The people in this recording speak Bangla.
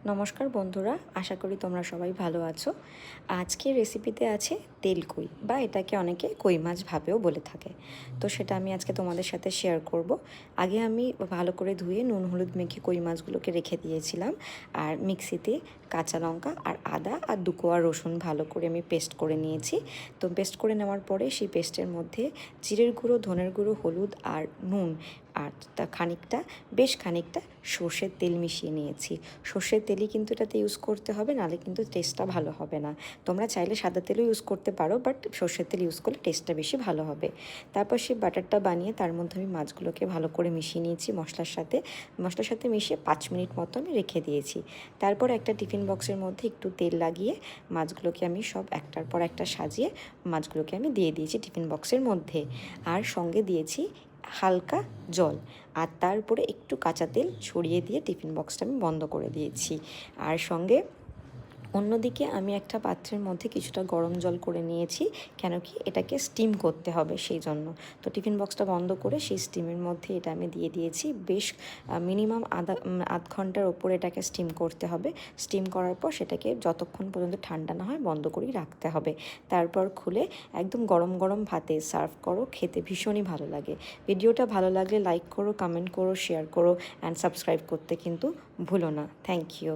নমস্কার বন্ধুরা, আশা করি তোমরা সবাই ভালো আছো। আজকের রেসিপিতে আছে তেল কই, বা এটাকে অনেকে কই মাছ ভাবেও বলে থাকে। তো সেটা আমি আজকে তোমাদের সাথে শেয়ার করব। আগে আমি ভালো করে ধুয়ে নুন হলুদ মেখে কই মাছগুলোকে রেখে দিয়েছিলাম, আর মিক্সিতে কাঁচা লঙ্কা আর আদা আর 2 কোয়া রসুন ভালো করে আমি পেস্ট করে নিয়েছি। তো পেস্ট করে নেওয়ার পরে সেই পেস্টের মধ্যে জিরের গুঁড়ো, ধনের গুঁড়ো, হলুদ আর নুন আর বেশ খানিকটা সর্ষের তেল মিশিয়ে নিয়েছি। সর্ষের তেলই কিন্তু এটাতে ইউজ করতে হবে, নাহলে কিন্তু টেস্টটা ভালো হবে না। তোমরা চাইলে সাদা তেলও ইউজ করতে পারো, বাট সর্ষের তেল ইউজ করলে টেস্টটা বেশি ভালো হবে। তারপর সেই বাটারটা বানিয়ে তার মধ্যে আমি মাছগুলোকে ভালো করে মিশিয়ে নিয়েছি মশলার সাথে মিশিয়ে 5 মিনিট মতো আমি রেখে দিয়েছি। তারপর একটা টিফিন বক্সের মধ্যে একটু তেল লাগিয়ে মাছগুলোকে আমি সব একটার পর একটা সাজিয়ে মাছগুলোকে আমি দিয়ে দিয়েছি টিফিন বক্সের মধ্যে। আর সঙ্গে দিয়েছি হালকা জল, আর তার উপরে একটু কাঁচা তেল ছড়িয়ে দিয়ে টিফিন বক্সটা আমি বন্ধ করে দিয়েছি। আর সঙ্গে অন্যদিকে আমি একটা পাত্রের মধ্যে কিছুটা গরম জল করে নিয়েছি, কেন কি এটাকে স্টিম করতে হবে সেই জন্য। তো টিফিন বক্সটা বন্ধ করে সেই স্টিমের মধ্যে এটা আমি দিয়ে দিয়েছি। বেশ মিনিমাম আধ ঘন্টার ওপরে এটাকে স্টিম করতে হবে। স্টিম করার পর সেটাকে যতক্ষণ পর্যন্ত ঠান্ডা না হয় বন্ধ করেই রাখতে হবে। তারপর খুলে একদম গরম গরম ভাতে সার্ভ করো, খেতে ভীষণই ভালো লাগে। ভিডিওটা ভালো লাগলে লাইক করো, কমেন্ট করো, শেয়ার করো অ্যান্ড সাবস্ক্রাইব করতে কিন্তু ভুলো না। Thank you.